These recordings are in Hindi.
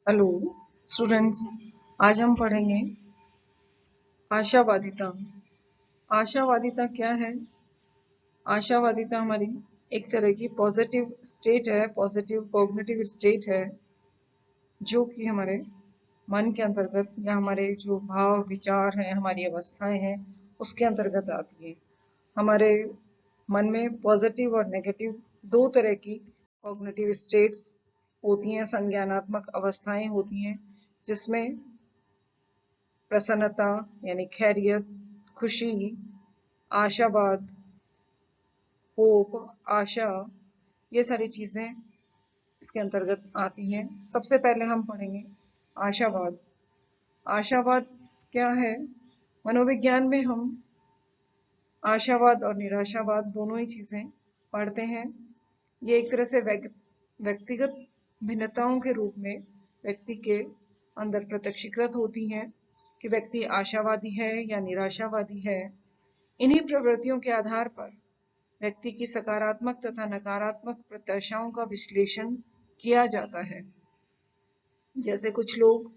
Hello students. आज हम पढ़ेंगे आशावादिता। आशावादिता क्या है? आशावादिता हमारी एक तरह की पॉजिटिव स्टेट है, पॉजिटिव कॉग्निटिव स्टेट है, जो कि हमारे मन के अंतर्गत या हमारे जो भाव विचार हैं, हमारी अवस्थाएं हैं, उसके अंतर्गत आती है। हमारे मन में पॉजिटिव और नेगेटिव दो तरह की कॉग्निटिव स्टेट्स होती हैं, संज्ञानात्मक अवस्थाएं होती हैं, जिसमें प्रसन्नता यानी खैरियत, खुशी, आशावाद, होप, आशा, ये सारी चीजें इसके अंतर्गत आती हैं। सबसे पहले हम पढ़ेंगे आशावाद। आशावाद क्या है? मनोविज्ञान में हम आशावाद और निराशावाद दोनों ही चीजें पढ़ते हैं। ये एक तरह से व्यक्तिगत भिन्नताओं के रूप में व्यक्ति के अंदर प्रत्यक्षीकृत होती हैं कि व्यक्ति आशावादी है या निराशावादी है। इन्हीं प्रवृत्तियों के आधार पर व्यक्ति की सकारात्मक तथा नकारात्मक प्रत्याशाओं का विश्लेषण किया जाता है। जैसे कुछ लोग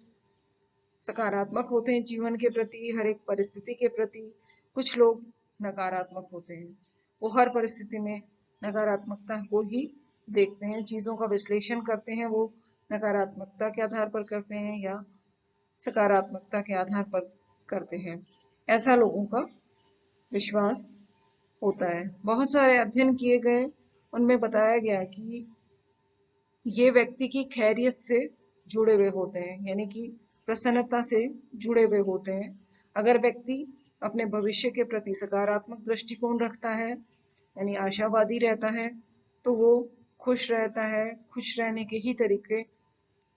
सकारात्मक होते हैं जीवन के प्रति, हर एक परिस्थिति के प्रति। कुछ लोग नकारात्मक होते हैं, वो हर परिस्थिति में नकारात्मकता को ही देखते हैं, चीजों का विश्लेषण करते हैं, वो नकारात्मकता के आधार पर करते हैं या सकारात्मकता के आधार पर करते हैं, ऐसा लोगों का विश्वास होता है। बहुत सारे अध्ययन किए गए, उनमें बताया गया कि ये व्यक्ति की खैरियत से जुड़े हुए होते हैं, यानी कि प्रसन्नता से जुड़े हुए होते हैं। अगर व्यक्ति अपने भविष्य के प्रति सकारात्मक दृष्टिकोण रखता है, यानी आशावादी रहता है, तो वो खुश रहता है, खुश रहने के ही तरीके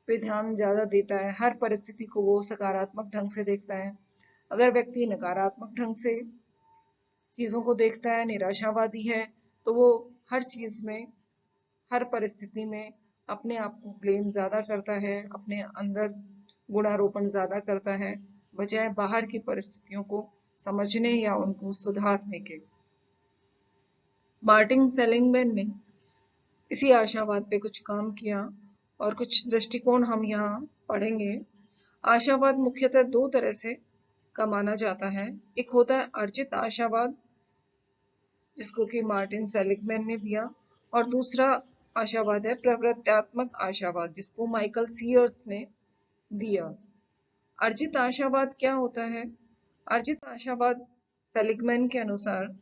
पे ध्यान ज्यादा देता है, हर परिस्थिति को वो सकारात्मक ढंग से देखता है। अगर व्यक्ति नकारात्मक ढंग से चीजों को देखता है, निराशावादी है, तो वो हर चीज में, हर परिस्थिति में अपने आप को ब्लेम ज्यादा करता है, अपने अंदर गुणारोपण ज्यादा करता है, बजाय बाहर की परिस्थितियों को समझने या उनको सुधारने के। मार्टिन सेलिंगमैन ने इसी आशावाद पे कुछ काम किया और कुछ दृष्टिकोण हम यहाँ पढ़ेंगे। आशावाद मुख्यतः दो तरह से का माना जाता है। एक होता है अर्जित आशावाद, जिसको कि मार्टिन सेलिगमैन ने दिया, और दूसरा आशावाद है प्रवृत्त्यात्मक आशावाद, जिसको माइकल सीयर्स ने दिया। अर्जित आशावाद क्या होता है? अर्जित आशावाद सेलिगमैन के अनुसार,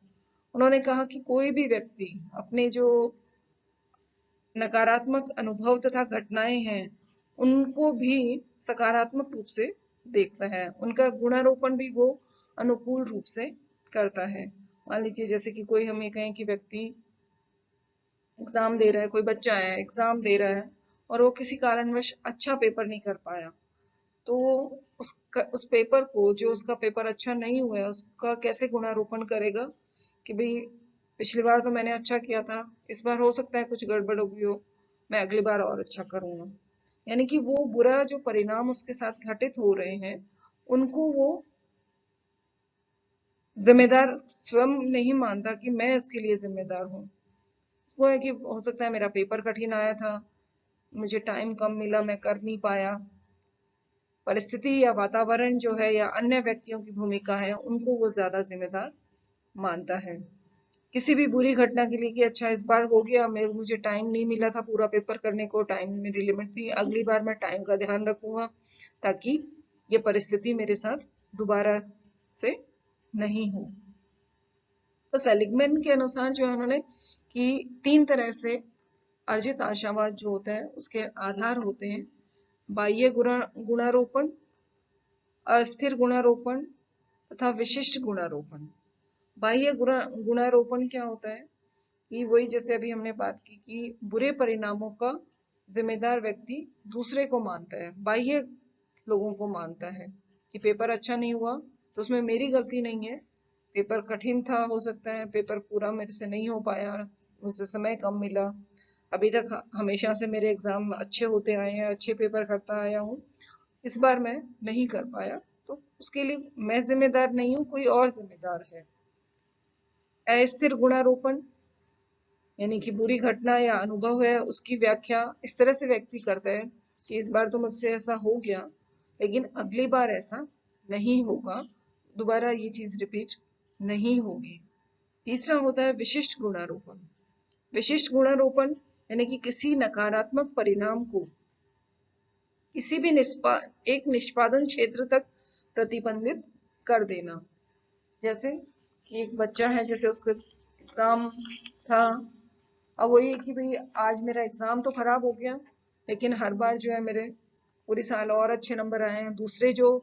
उन्होंने कहा कि कोई भी व्यक्ति अपने जो नकारात्मक अनुभव तथा घटनाएं हैं, उनको भी सकारात्मक रूप से देखता है, उनका गुणारोपण भी वो अनुकूल रूप से करता है। मान लीजिए जैसे कि कोई हम ये कहें कि व्यक्ति एग्जाम दे रहा है, कोई बच्चा है एग्जाम दे रहा है और वो किसी कारणवश अच्छा पेपर नहीं कर पाया, तो वो उस पेपर को, जो उसका पेपर अच्छा नहीं हुआ है, उसका कैसे गुणारोपण करेगा कि भाई पिछली बार तो मैंने अच्छा किया था, इस बार हो सकता है कुछ गड़बड़ हो गई हो, मैं अगली बार और अच्छा करूंगा। यानी कि वो बुरा जो परिणाम उसके साथ घटित हो रहे हैं, उनको वो जिम्मेदार स्वयं नहीं मानता कि मैं इसके लिए जिम्मेदार हूँ। वो है कि हो सकता है मेरा पेपर कठिन आया था, मुझे टाइम कम मिला, मैं कर नहीं पाया, परिस्थिति या वातावरण जो है या अन्य व्यक्तियों की भूमिका है, उनको वो ज्यादा जिम्मेदार मानता है। किसी भी बुरी घटना के लिए कि अच्छा इस बार हो गया, मुझे टाइम नहीं मिला था पूरा पेपर करने को, टाइम मेरी लिमिट थी, अगली बार मैं टाइम का ध्यान रखूंगा ताकि ये परिस्थिति मेरे साथ दोबारा से नहीं हो। तो सेलिगमैन के अनुसार जो है उन्होंने कि तीन तरह से अर्जित आशावाद जो होता है उसके आधार होते हैं: बाह्य गुणारोपण, अस्थिर गुणारोपण तथा विशिष्ट गुणारोपण। बाह्य गुणारोपण क्या होता है कि वही जैसे अभी हमने बात की कि बुरे परिणामों का जिम्मेदार व्यक्ति दूसरे को मानता है, बाह्य लोगों को मानता है कि पेपर अच्छा नहीं हुआ तो उसमें मेरी गलती नहीं है, पेपर कठिन था, हो सकता है पेपर पूरा मेरे से नहीं हो पाया, मुझे समय कम मिला, अभी तक हमेशा से मेरे एग्जाम अच्छे होते आए हैं, अच्छे पेपर करता आया हूँ, इस बार मैं नहीं कर पाया, तो उसके लिए मैं जिम्मेदार नहीं हूँ, कोई और जिम्मेदार है। अस्थिर गुणारोपण यानी कि बुरी घटना या अनुभव है उसकी व्याख्या इस तरह से व्यक्ति करता है कि इस बार तो मुझसे ऐसा हो गया, लेकिन अगली बार ऐसा नहीं होगा, दोबारा ये चीज रिपीट नहीं होगी। तीसरा होता है विशिष्ट गुणारोपण। विशिष्ट गुणारोपण यानी कि किसी नकारात्मक परिणाम को किसी भी एक निष्पादन क्षेत्र तक प्रतिबंधित कर देना। जैसे कि एक बच्चा है, जैसे उसका एग्जाम था, अब वही है कि भाई आज मेरा एग्जाम तो खराब हो गया, लेकिन हर बार जो है मेरे पूरे साल और अच्छे नंबर आए हैं। दूसरे जो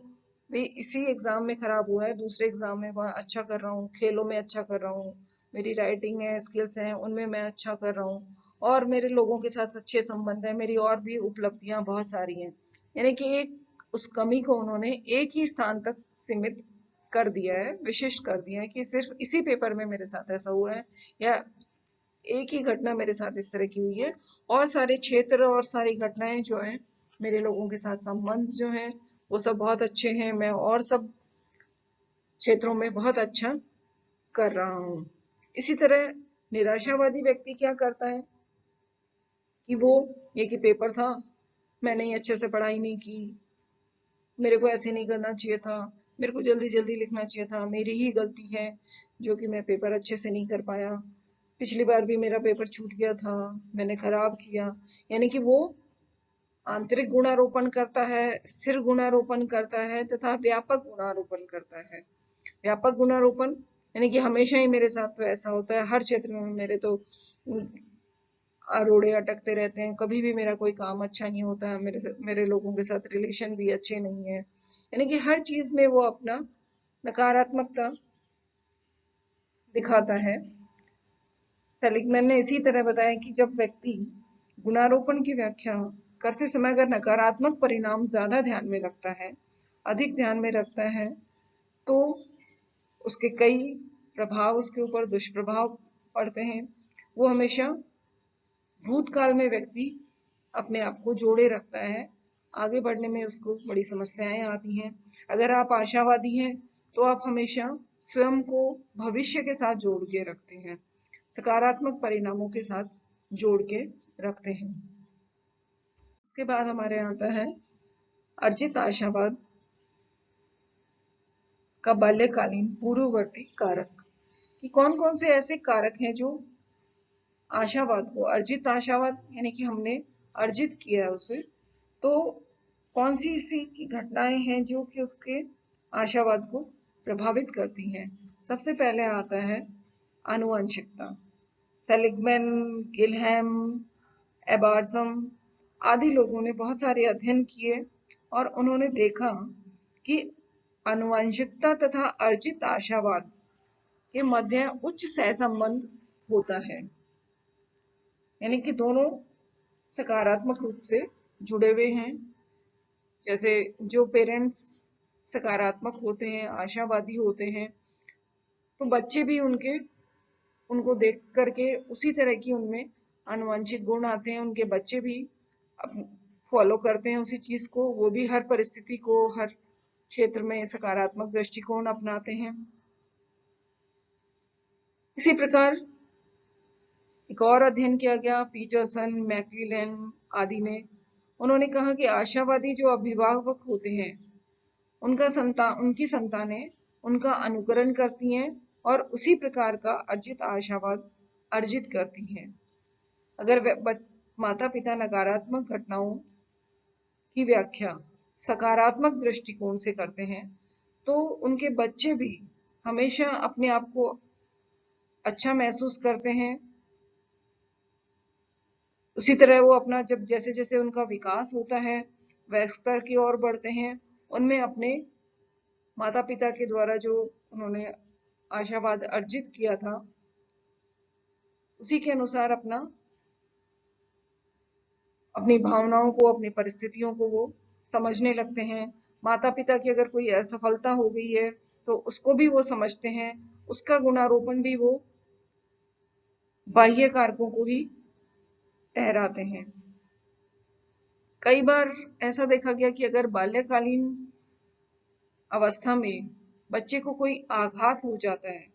भी इसी एग्जाम में खराब हुआ है, दूसरे एग्जाम में वह अच्छा कर रहा हूँ, खेलों में अच्छा कर रहा हूँ, मेरी राइटिंग है, स्किल्स हैं, उनमें मैं अच्छा कर रहा हूँ, और मेरे लोगों के साथ अच्छे संबंध है, मेरी और भी उपलब्धियां बहुत सारी हैं। यानी कि एक उस कमी को उन्होंने एक ही स्थान तक सीमित कर दिया है, विशिष्ट कर दिया है कि सिर्फ इसी पेपर में मेरे साथ ऐसा हुआ है, या एक ही घटना मेरे साथ इस तरह की हुई है, और सारे क्षेत्र और सारी घटनाएं जो है, मेरे लोगों के साथ संबंध जो है वो सब बहुत अच्छे हैं, मैं और सब क्षेत्रों में बहुत अच्छा कर रहा हूँ। इसी तरह निराशावादी व्यक्ति क्या करता है कि वो ये कि पेपर था, मैंने ही अच्छे से पढ़ाई नहीं की, मेरे को ऐसे नहीं करना चाहिए था, मेरे को जल्दी जल्दी लिखना चाहिए था, मेरी ही गलती है जो कि मैं पेपर अच्छे से नहीं कर पाया, पिछली बार भी मेरा पेपर छूट गया था, मैंने खराब किया। यानी कि वो आंतरिक गुणारोपण करता है, स्थिर गुणारोपण करता है तथा व्यापक गुणारोपण करता है। व्यापक गुणारोपण यानी कि हमेशा ही मेरे साथ तो ऐसा होता है, हर क्षेत्र में मेरे तो रोड़े अटकते रहते हैं, कभी भी मेरा कोई काम अच्छा नहीं होता है, मेरे लोगों के साथ रिलेशन भी अच्छे नहीं है। यानी कि हर चीज में वो अपना नकारात्मकता दिखाता है। सेलिगमैन ने इसी तरह बताया कि जब व्यक्ति गुणारोपण की व्याख्या करते समय अगर नकारात्मक परिणाम ज्यादा ध्यान में रखता है, अधिक ध्यान में रखता है, तो उसके कई प्रभाव, उसके ऊपर दुष्प्रभाव पड़ते हैं। वो हमेशा भूतकाल में व्यक्ति अपने आप को जोड़े रखता है, आगे बढ़ने में उसको बड़ी समस्याएं आती हैं। अगर आप आशावादी हैं तो आप हमेशा स्वयं को भविष्य के साथ जोड़ के रखते हैं, सकारात्मक परिणामों के साथ जोड़ के रखते हैं। उसके बाद हमारे आता है अर्जित आशावाद का बाल्यकालीन पूर्ववर्ती कारक, कि कौन कौन से ऐसे कारक हैं जो आशावाद को, अर्जित आशावाद यानी कि हमने अर्जित किया है उसे, तो कौन सी ऐसी घटनाएं हैं जो कि उसके आशावाद को प्रभावित करती हैं। सबसे पहले आता है आनुवंशिकता। सेलिगमैन, गिलहैम, एबार्सम आदि लोगों ने बहुत सारे अध्ययन किए और उन्होंने देखा कि आनुवंशिकता तथा अर्जित आशावाद के मध्य उच्च सहसंबंध होता है। यानी कि दोनों सकारात्मक रूप से जुड़े हुए हैं। जैसे जो पेरेंट्स सकारात्मक होते हैं, आशावादी होते हैं, तो बच्चे भी उनको देख करके उसी तरह की उनमें आनुवंशिक गुण आते हैं, उनके बच्चे भी फॉलो करते हैं उसी चीज को, वो भी हर परिस्थिति को, हर क्षेत्र में सकारात्मक दृष्टिकोण अपनाते हैं। इसी प्रकार एक और अध्ययन किया गया, पीटरसन, मैक्लेलन आदि ने, उन्होंने कहा कि आशावादी जो अभिभावक होते हैं उनकी संतानें उनका अनुकरण करती हैं और उसी प्रकार का अर्जित आशावाद अर्जित करती हैं। अगर माता पिता नकारात्मक घटनाओं की व्याख्या सकारात्मक दृष्टिकोण से करते हैं, तो उनके बच्चे भी हमेशा अपने आप को अच्छा महसूस करते हैं। उसी तरह वो अपना जब जैसे जैसे उनका विकास होता है, वयस्कता की ओर बढ़ते हैं, उनमें अपने माता पिता के द्वारा जो उन्होंने आशावाद अर्जित किया था, उसी के अनुसार अपनी भावनाओं को, अपनी परिस्थितियों को वो समझने लगते हैं। माता पिता की अगर कोई असफलता हो गई है तो उसको भी वो समझते हैं, उसका गुणारोपण भी वो बाह्य कारकों को ही ठहराते हैं। कई बार ऐसा देखा गया कि अगर बाल्यकालीन अवस्था में बच्चे को कोई आघात हो जाता है,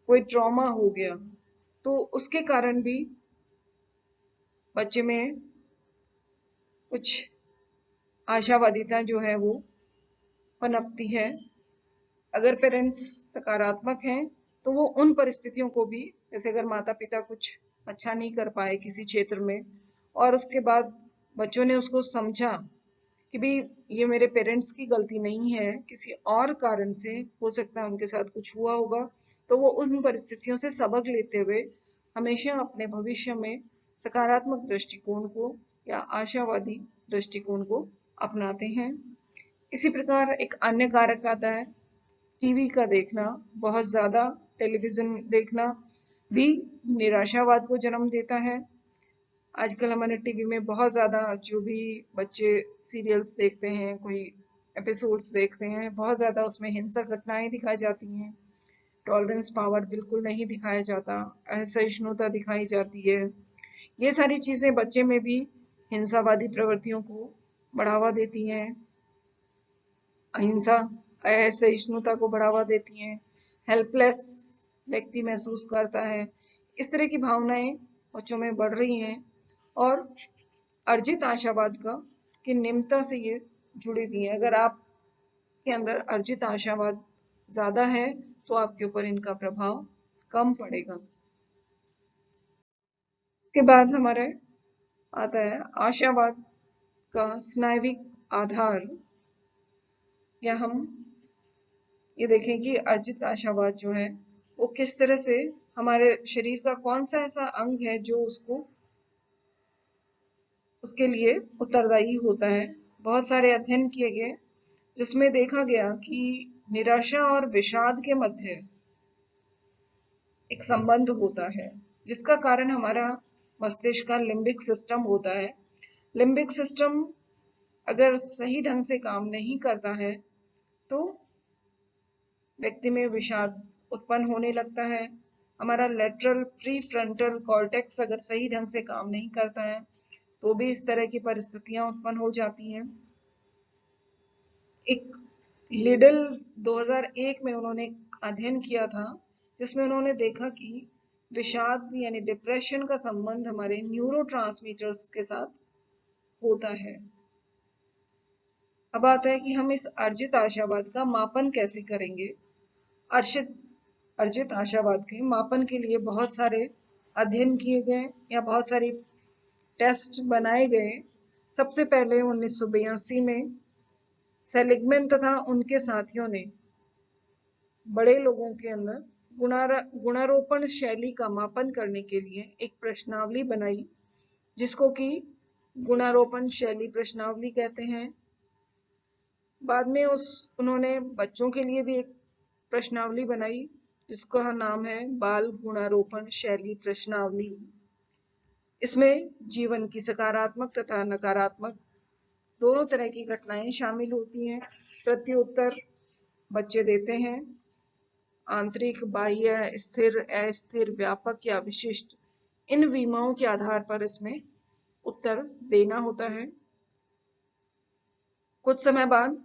कोई ट्रॉमा हो गया, तो उसके कारण भी बच्चे में कुछ आशावादिता जो है वो पनपती है। अगर पेरेंट्स सकारात्मक हैं तो वो उन परिस्थितियों को भी, जैसे अगर माता पिता कुछ अच्छा नहीं कर पाए किसी क्षेत्र में और उसके बाद बच्चों ने उसको समझा कि भाई ये मेरे पेरेंट्स की गलती नहीं है, किसी और कारण से हो सकता है उनके साथ कुछ हुआ होगा, तो वो उन परिस्थितियों से सबक लेते हुए हमेशा अपने भविष्य में सकारात्मक दृष्टिकोण को या आशावादी दृष्टिकोण को अपनाते हैं। इसी प्रकार एक अन्य कारक आता है टीवी का देखना। बहुत ज्यादा टेलीविजन देखना भी निराशावाद को जन्म देता है। आजकल हमारे टीवी में बहुत ज्यादा जो भी बच्चे सीरियल्स देखते हैं, कोई एपिसोड्स देखते हैं, बहुत ज्यादा उसमें हिंसक घटनाएं दिखाई जाती हैं। टॉलरेंस पावर बिल्कुल नहीं दिखाया जाता, असहिष्णुता दिखाई जाती है। ये सारी चीजें बच्चे में भी हिंसावादी प्रवृत्तियों को बढ़ावा देती हैं, अहिंसा असहिष्णुता को बढ़ावा देती हैं। हेल्पलेस व्यक्ति महसूस करता है। इस तरह की भावनाएं बच्चों में बढ़ रही हैं और अर्जित आशावाद का की निम्नता से ये जुड़ी हुई है। अगर आपके अंदर अर्जित आशावाद ज्यादा है तो आपके ऊपर इनका प्रभाव कम पड़ेगा। इसके बाद हमारे आता है आशावाद का स्नायविक आधार, या हम ये देखें कि अर्जित आशावाद जो है वो किस तरह से हमारे शरीर का कौन सा ऐसा अंग है जो उसके लिए उत्तरदायी होता है। बहुत सारे अध्ययन किए गए जिसमें देखा गया कि निराशा और विषाद के मध्य एक संबंध होता है, जिसका कारण हमारा मस्तिष्क का लिम्बिक सिस्टम होता है। लिम्बिक सिस्टम अगर सही ढंग से काम नहीं करता है तो व्यक्ति में विषाद उत्पन्न होने लगता है। हमारा लेटरल प्री फ्रंटल कॉर्टेक्स अगर सही ढंग से काम नहीं करता है तो भी इस तरह की परिस्थितियां उत्पन्न हो जाती हैं। एक लिडल 2001 में उन्होंने अध्ययन किया था जिसमें उन्होंने देखा कि विषाद यानी डिप्रेशन का संबंध हमारे न्यूरोट्रांसमीटर्स के साथ होता है। अब आता है कि हम इस अर्जित आशावाद का मापन कैसे करेंगे। अर्जित आशावाद के मापन के लिए बहुत सारे अध्ययन किए गए या बहुत सारी टेस्ट बनाए गए। सबसे पहले 1982 में सेलिगमैन तथा उनके साथियों ने बड़े लोगों के अंदर गुणारोपण शैली का मापन करने के लिए एक प्रश्नावली बनाई, जिसको कि गुणारोपण शैली प्रश्नावली कहते हैं। बाद में उन्होंने बच्चों के लिए भी एक प्रश्नावली बनाई जिसका नाम है बाल गुणारोपण शैली प्रश्नावली। इसमें जीवन की सकारात्मक तथा नकारात्मक दोनों तरह की घटनाएं शामिल होती हैं। प्रत्युत्तर बच्चे देते हैं। आंतरिक, बाह्य, स्थिर, अस्थिर, व्यापक या विशिष्ट, इन विमाओं के आधार पर इसमें उत्तर देना होता है। कुछ समय बाद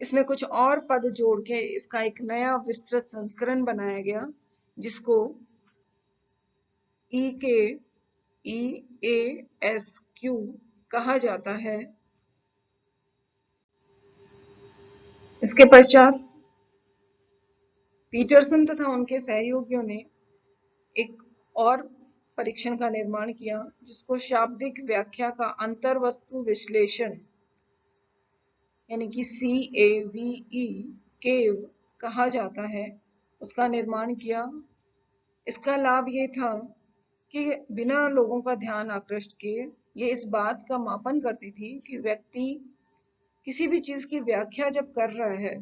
इसमें कुछ और पद जोड़ के इसका एक नया विस्तृत संस्करण बनाया गया जिसको EKEASQ कहा जाता है। इसके पश्चात पीटरसन तथा उनके सहयोगियों ने एक और परीक्षण का निर्माण किया जिसको शाब्दिक व्याख्या का अंतर्वस्तु विश्लेषण यानी कि CAVE केव कहा जाता है, उसका निर्माण किया। इसका लाभ ये था कि बिना लोगों का ध्यान आकृष्ट किए ये इस बात का मापन करती थी कि व्यक्ति किसी भी चीज की व्याख्या जब कर रहा है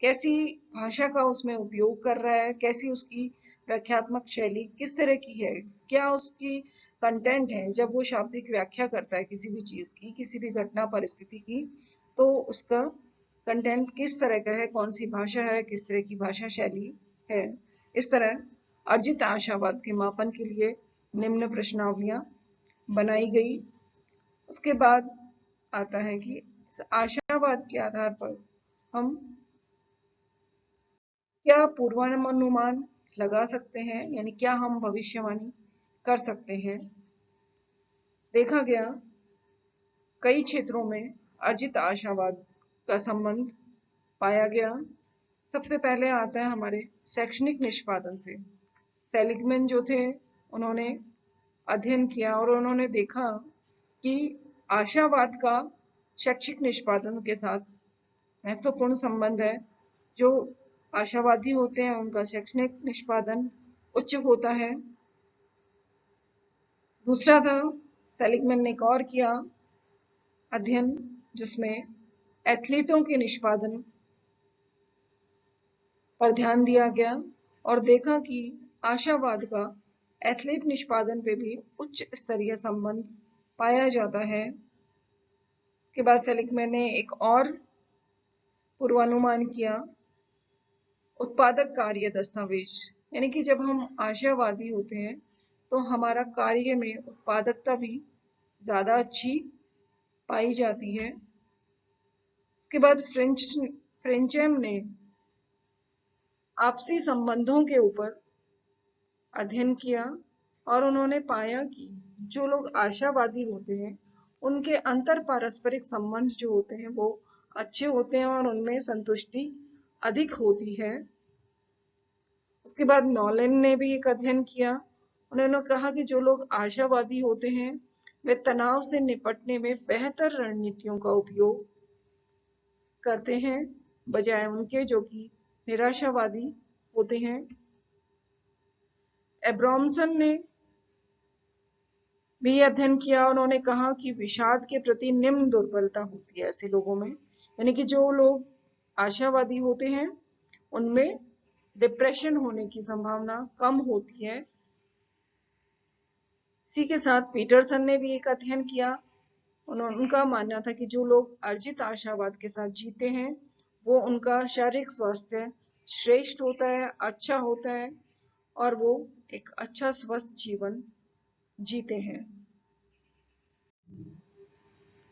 कैसी भाषा का उसमें उपयोग कर रहा है, कैसी उसकी व्याख्यात्मक शैली किस तरह की है, क्या उसकी कंटेंट है। जब वो शाब्दिक व्याख्या करता है किसी भी चीज की, किसी भी घटना परिस्थिति की, तो उसका कंटेंट किस तरह का है, कौन सी भाषा है, किस तरह की भाषा शैली है। इस तरह अर्जित आशावाद के मापन के लिए निम्न प्रश्नावलियां बनाई गई। उसके बाद आता है कि आशावाद के आधार पर हम क्या पूर्वानुमान लगा सकते हैं, यानी क्या हम भविष्यवाणी कर सकते हैं। देखा गया कई क्षेत्रों में अर्जित आशावाद का संबंध पाया गया। सबसे पहले आता है हमारे शैक्षणिक निष्पादन से। सेलिगमैन जो थे उन्होंने अध्ययन किया और उन्होंने देखा कि आशावाद का शैक्षिक निष्पादन के साथ महत्वपूर्ण संबंध है। जो आशावादी होते हैं उनका शैक्षणिक निष्पादन उच्च होता है। दूसरा था, सेलिगमैन ने एक और किया अध्ययन जिसमें एथलीटों के निष्पादन पर ध्यान दिया गया और देखा कि आशावाद का एथलीट निष्पादन पे भी उच्च स्तरीय संबंध पाया जाता है। इसके बाद सेलिगमैन ने एक और पूर्वानुमान किया, उत्पादक कार्य दस्तावेज, यानी कि जब हम आशावादी होते हैं तो हमारा कार्य में उत्पादकता भी ज्यादा अच्छी पाई जाती है। इसके बाद फ्रेंचेम ने आपसी संबंधों के ऊपर अध्ययन किया और उन्होंने पाया कि जो लोग आशावादी होते हैं उनके अंतर पारस्परिक संबंध जो होते हैं वो अच्छे होते हैं और उनमें संतुष्टि अधिक होती है। उसके बाद नॉलेन ने भी एक अध्ययन किया। उन्होंने कहा कि जो लोग आशावादी होते हैं वे तनाव से निपटने में बेहतर रणनीतियों का उपयोग करते हैं बजाय उनके जो कि निराशावादी होते हैं। एब्रामसन ने भी अध्ययन किया। उन्होंने कहा कि विषाद के प्रति निम्न दुर्बलता होती है ऐसे लोगों में, यानी कि जो लोग आशावादी होते हैं उनमें डिप्रेशन होने की संभावना कम होती है। इसी के साथ पीटरसन ने भी एक अध्ययन किया। उनका मानना था कि जो लोग अर्जित आशावाद के साथ जीते हैं वो उनका शारीरिक स्वास्थ्य श्रेष्ठ होता है, अच्छा होता है और वो एक अच्छा स्वस्थ जीवन जीते हैं।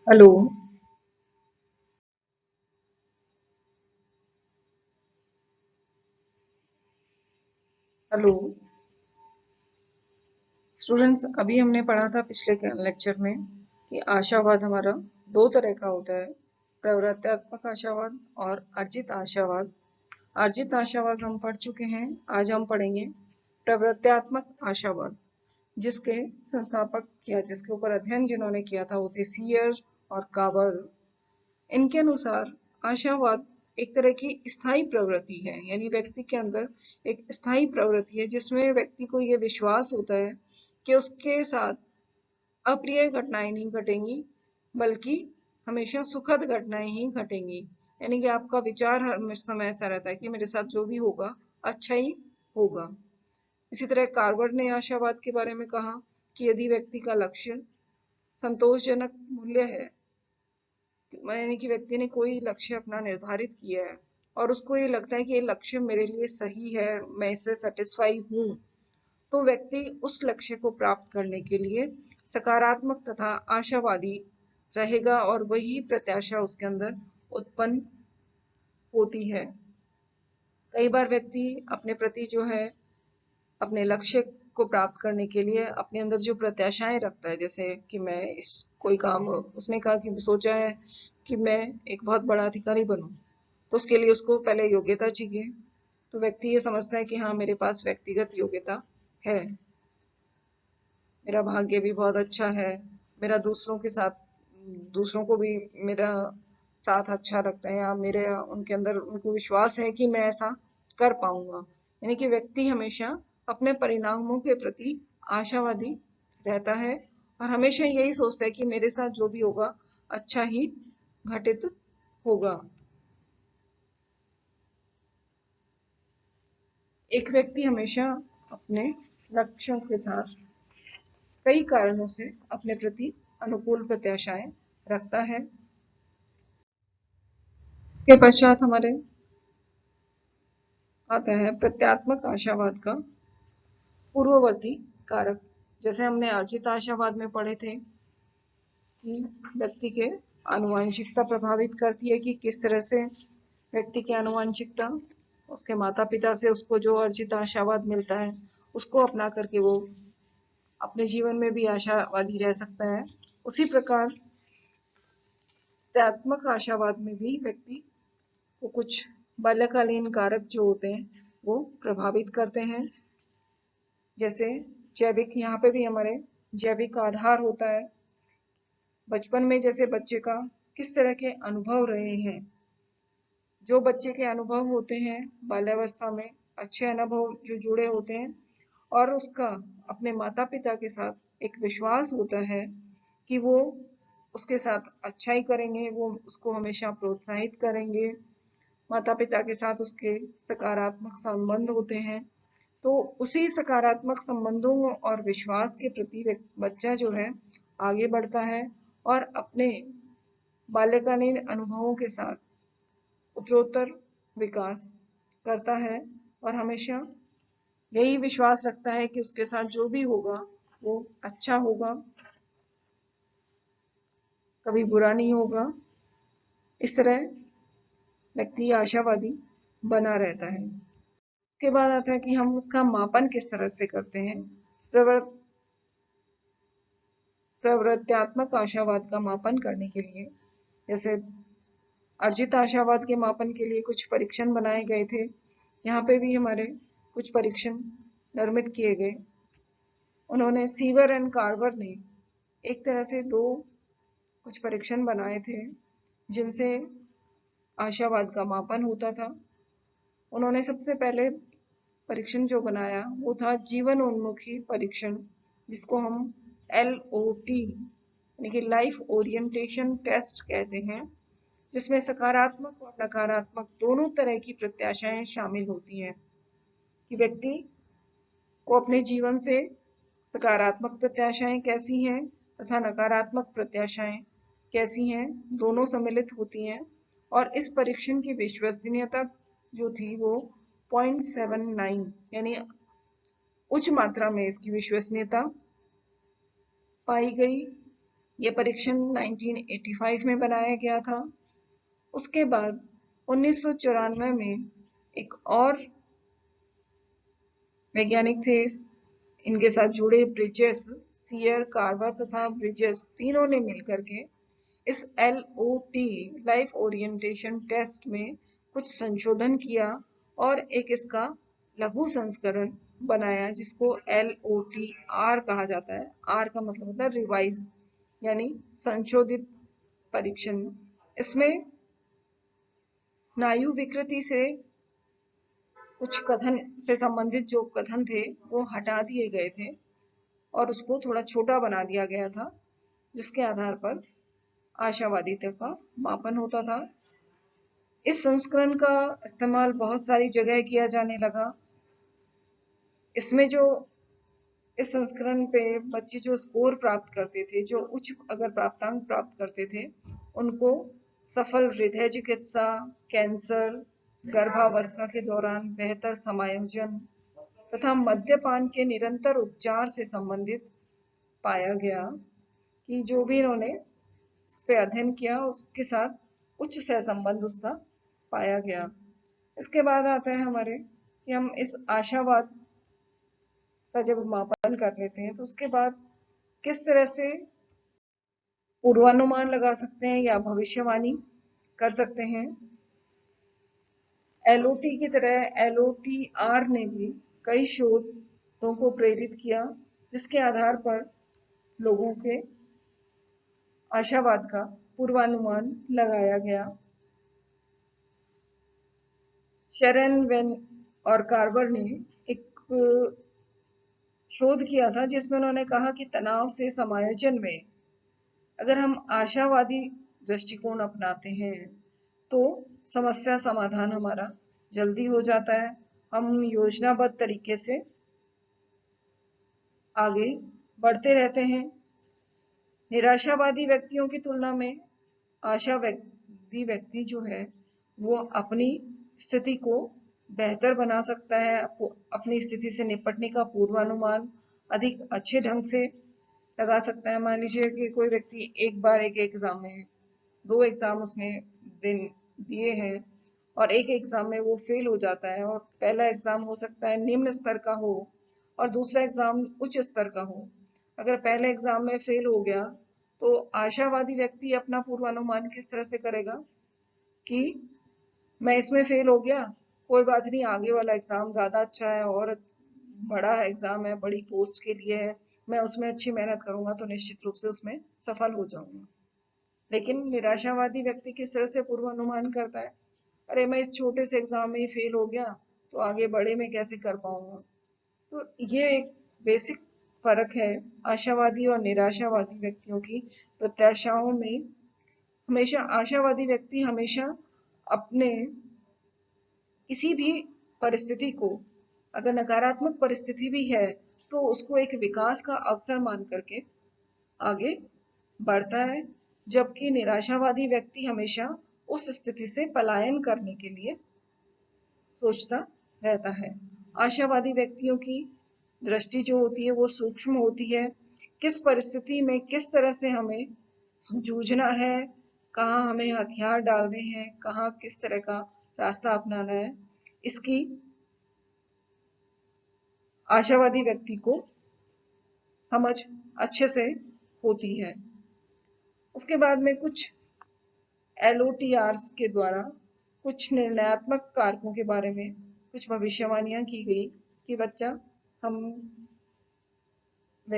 हेलो हेलो स्टूडेंट्स, अभी हमने पढ़ा था पिछले लेक्चर में कि आशावाद हमारा दो तरह का होता है, प्रवृत्त्यात्मक आशावाद और अर्जित आशावाद। अर्जित आशावाद हम पढ़ चुके हैं, आज हम पढ़ेंगे प्रवृत्त्यात्मक आशावाद, जिसके संस्थापक या जिसके ऊपर अध्ययन जिन्होंने किया था वो थे सीयर और कावर। इनके अनुसार आशावाद एक तरह की स्थायी प्रवृत्ति है, यानी व्यक्ति के अंदर एक स्थायी प्रवृत्ति है जिसमें व्यक्ति को यह विश्वास होता है कि उसके साथ अप्रिय घटनाएं नहीं घटेंगी बल्कि हमेशा सुखद घटनाएं ही घटेंगी। यानी कि आपका विचार हर समय ऐसा रहता है कि मेरे साथ जो भी होगा अच्छा ही होगा। इसी तरह कार्वर्ड ने आशावाद के बारे में कहा कि यदि व्यक्ति का लक्ष्य संतोषजनक मूल्य है, यानी कि व्यक्ति ने कोई लक्ष्य अपना निर्धारित किया है और उसको ये लगता है कि ये लक्ष्य मेरे लिए सही है, मैं इससे सेटिस्फाई हूँ, तो व्यक्ति उस लक्ष्य को प्राप्त करने के लिए सकारात्मक तथा आशावादी रहेगा और वही प्रत्याशा उसके अंदर उत्पन्न होती है। कई बार व्यक्ति अपने प्रति जो है अपने लक्ष्य को प्राप्त करने के लिए अपने अंदर जो प्रत्याशाएं रखता है, जैसे कि मैं इस कोई काम, उसने कहा कि सोचा है कि मैं एक बहुत बड़ा अधिकारी बनूं, तो उसके लिए उसको पहले योग्यता चाहिए। तो व्यक्ति ये समझता है कि हाँ मेरे पास व्यक्तिगत योग्यता है, मेरा भाग्य भी बहुत अच्छा है, मेरा दूसरों को भी मेरा साथ अच्छा लगता है, या मेरे उनके अंदर उनको विश्वास है कि मैं ऐसा कर पाऊंगा। यानी कि व्यक्ति हमेशा अपने परिणामों के प्रति आशावादी रहता है और हमेशा यही सोचता है कि मेरे साथ जो भी होगा अच्छा ही घटित होगा। एक व्यक्ति हमेशा अपने लक्ष्यों के साथ कई कारणों से अपने प्रति अनुकूल प्रत्याशाएं रखता है। इसके पश्चात हमारे आता है प्रत्यात्मक आशावाद का पूर्ववर्ती कारक। जैसे हमने अर्जित आशावाद में पढ़े थे कि व्यक्ति के आनुवंशिकता प्रभावित करती है, कि किस तरह से व्यक्ति की आनुवंशिकता उसके माता पिता से उसको जो अर्जित आशावाद मिलता है उसको अपना करके वो अपने जीवन में भी आशावादी रह सकता है। उसी प्रकार प्रत्यात्मक आशावाद में भी व्यक्ति को कुछ बाल्यकालीन कारक जो होते हैं वो प्रभावित करते हैं। जैसे जैविक, यहाँ पे भी हमारे जैविक आधार होता है। बचपन में जैसे बच्चे का किस तरह के अनुभव रहे हैं, जो बच्चे के अनुभव होते हैं बाल्यावस्था में, अच्छे अनुभव जो जुड़े होते हैं, और उसका अपने माता पिता के साथ एक विश्वास होता है कि वो उसके साथ अच्छा ही करेंगे, वो उसको हमेशा प्रोत्साहित करेंगे, माता पिता के साथ उसके सकारात्मक संबंध होते हैं। तो उसी सकारात्मक संबंधों और विश्वास के प्रति बच्चा जो है आगे बढ़ता है और अपने बाल्यकालीन अनुभवों के साथ उत्तरोत्तर विकास करता है और हमेशा यही विश्वास रखता है कि उसके साथ जो भी होगा वो अच्छा होगा, कभी बुरा नहीं होगा। इस तरह व्यक्ति आशावादी बना रहता है। उसके बाद आता है कि हम उसका मापन किस तरह से करते हैं। प्रवृत्त्यात्मक आशावाद का मापन करने के लिए, जैसे अर्जित आशावाद के मापन के लिए कुछ परीक्षण बनाए गए थे। यहाँ पे भी हमारे कुछ परीक्षण निर्मित किए गए। उन्होंने सीवर एंड कार्वर ने एक तरह से दो कुछ परीक्षण बनाए थे जिनसे आशावाद का मापन होता था। उन्होंने सबसे पहले परीक्षण जो बनाया वो था जीवन उन्मुखी परीक्षण, जिसको हम LOT यानी कि लाइफ ओरिएंटेशन टेस्ट कहते हैं, जिसमें सकारात्मक और नकारात्मक दोनों तरह की प्रत्याशाएं शामिल होती हैं कि व्यक्ति को अपने जीवन से सकारात्मक प्रत्याशाएं कैसी हैं तथा नकारात्मक प्रत्याशाएं कैसी हैं, दोनों सम्मिलित होती हैं। और इस परीक्षण की विश्वसनीयता जो थी वो 0.79 यानी उच्च मात्रा में इसकी विश्वसनीयता पाई गई। ये परीक्षण 1985 में बनाया गया था। उसके बाद 1994 में एक और वैज्ञानिक थे, इनके साथ जुड़े ब्रिजेस, सियर, कार्वर तथा ब्रिजेस, तीनों ने मिलकर के इस LOT लाइफ ओरिएंटेशन टेस्ट में कुछ संशोधन किया और एक इसका लघु संस्करण बनाया जिसको LOTR कहा जाता है। R का मतलब होता है रिवाइज यानी संशोधित परीक्षण। इसमें स्नायु विकृति से कुछ कथन से संबंधित जो कथन थे वो हटा दिए गए थे और उसको थोड़ा छोटा बना दिया गया था, जिसके आधार पर आशावादिता का मापन होता था। इस संस्करण का इस्तेमाल बहुत सारी जगह किया जाने लगा। इसमें जो इस संस्करण पे बच्चे जो स्कोर प्राप्त करते थे, जो उच्च अगर प्राप्तांक प्राप्त करते थे, उनको सफल हृदय चिकित्सा, कैंसर, गर्भावस्था के दौरान बेहतर समायोजन तथा मद्यपान के निरंतर उपचार से संबंधित पाया गया कि जो भी इन्होंने इस पे अध्ययन किया उसके साथ उच्च सहसंबंध उसका पाया गया। इसके बाद आता है हमारे कि हम इस आशावाद का जब मापन कर लेते हैं तो उसके बाद किस तरह से पूर्वानुमान लगा सकते हैं या भविष्यवाणी कर सकते हैं। LOT की तरह LOTR ने भी कई शोधों को प्रेरित किया जिसके आधार पर लोगों के आशावाद का पूर्वानुमान लगाया गया। शेरन, वेन और कार्वर ने एक शोध किया था जिसमें उन्होंने कहा कि तनाव से समायोजन में अगर हम आशावादी दृष्टिकोण अपनाते हैं तो समस्या समाधान हमारा जल्दी हो जाता है। हम योजनाबद्ध तरीके से आगे बढ़ते रहते हैं। निराशावादी व्यक्तियों की तुलना में आशावादी व्यक्ति जो है वो अपनी स्थिति को बेहतर बना सकता है, अपनी स्थिति से निपटने का पूर्वानुमान अधिक अच्छे ढंग से लगा सकता है। मान लीजिए कि कोई व्यक्ति एक बार एक एग्जाम में, दो एग्जाम उसने दिए हैं और एक एग्जाम में वो फेल हो जाता है और पहला एग्जाम हो सकता है निम्न स्तर का हो और दूसरा एग्जाम उच्च स्तर का हो। अगर पहले एग्जाम में फेल हो गया तो आशावादी व्यक्ति अपना पूर्वानुमान किस तरह से करेगा कि मैं इसमें फेल हो गया, कोई बात नहीं, आगे वाला एग्जाम ज्यादा अच्छा है और बड़ा एग्जाम है, बड़ी पोस्ट के लिए है, मैं उसमें अच्छी मेहनत करूंगा तो निश्चित रूप से उसमें सफल हो जाऊंगा। लेकिन निराशावादी व्यक्ति किस तरह से पूर्वानुमान करता है, अरे मैं इस छोटे से एग्जाम में ही फेल हो गया तो आगे बड़े में कैसे कर पाऊंगा। तो ये एक बेसिक फर्क है आशावादी और निराशावादी व्यक्तियों की प्रत्याशाओं में। हमेशा आशावादी व्यक्ति हमेशा अपने किसी भी परिस्थिति को, अगर नकारात्मक परिस्थिति भी है तो उसको एक विकास का अवसर मान करके आगे बढ़ता है, जबकि निराशावादी व्यक्ति हमेशा उस स्थिति से पलायन करने के लिए सोचता रहता है। आशावादी व्यक्तियों की दृष्टि जो होती है वो सूक्ष्म होती है, किस परिस्थिति में किस तरह से हमें जूझना है, कहाँ हमें हथियार डालने हैं, कहाँ किस तरह का रास्ता अपनाना है, इसकी आशावादी व्यक्ति को समझ अच्छे से होती है। उसके बाद में कुछ LOTRs के द्वारा कुछ निर्णयात्मक कारकों के बारे में कुछ भविष्यवाणियां की गई कि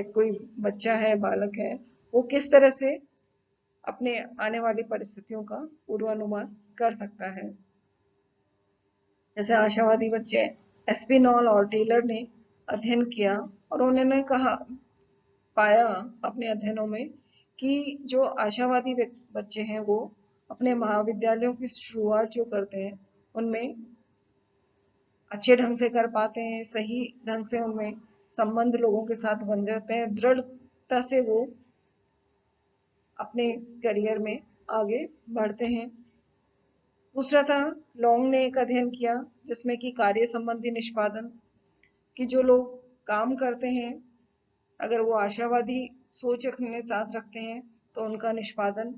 कोई बच्चा है, बालक है, वो किस तरह से अपने आने वाली परिस्थितियों का पूर्वानुमान कर सकता है। जैसे आशावादी बच्चे एस्पिनॉल और टेलर ने अध्ययन किया और उन्होंने पाया अपने अध्ययनों में कि जो आशावादी बच्चे हैं वो अपने महाविद्यालयों की शुरुआत जो करते हैं उनमें अच्छे ढंग से कर पाते हैं, सही ढंग से उनमें संबंध लोगों के साथ बन जाते हैं, दृढ़ता से वो अपने करियर में आगे बढ़ते हैं। दूसरा था, लॉन्ग ने एक अध्ययन किया जिसमें कि कार्य संबंधी निष्पादन कि जो लोग काम करते हैं अगर वो आशावादी सोच अपने साथ रखते हैं तो उनका निष्पादन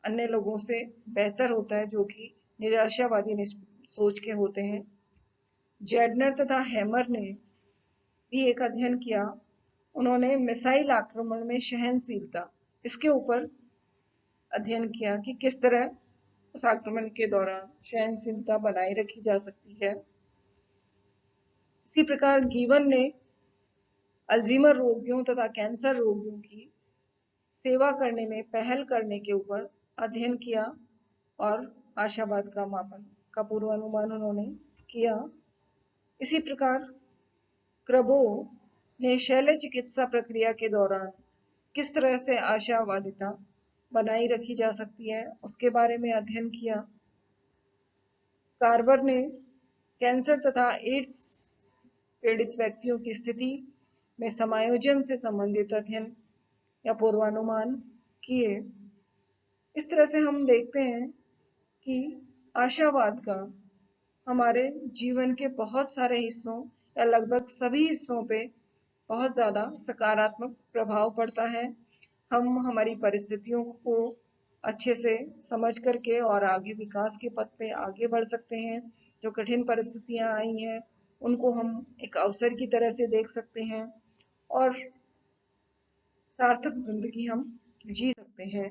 अन्य लोगों से बेहतर होता है जो कि निराशावादी सोच के होते हैं। जेडनर तथा हैमर ने भी एक अध्ययन किया, उन्होंने मिसाइल आक्रमण में सहनशीलता इसके ऊपर अध्ययन किया कि किस तरह उस आक्रमण के दौरान सहनशीलता बनाए रखी जा सकती है। इसी प्रकार गीवन ने अल्जीमर रोगियों तथा कैंसर रोगियों की सेवा करने में पहल करने के ऊपर अध्ययन किया और आशावाद का मापन का पूर्वानुमान उन्होंने किया। इसी प्रकार क्रबो ने शल्य चिकित्सा प्रक्रिया के दौरान किस तरह से आशावादिता बनाई रखी जा सकती है उसके बारे में अध्ययन किया। कार्वर ने कैंसर तथा एड्स पीड़ित व्यक्तियों की स्थिति में समायोजन से संबंधित अध्ययन या पूर्वानुमान किए। इस तरह से हम देखते हैं कि आशावाद का हमारे जीवन के बहुत सारे हिस्सों या लगभग सभी हिस्सों पे बहुत ज़्यादा सकारात्मक प्रभाव पड़ता है। हम हमारी परिस्थितियों को अच्छे से समझ करके और आगे विकास के पथ पे आगे बढ़ सकते हैं। जो कठिन परिस्थितियां आई हैं उनको हम एक अवसर की तरह से देख सकते हैं और सार्थक जिंदगी हम जी सकते हैं।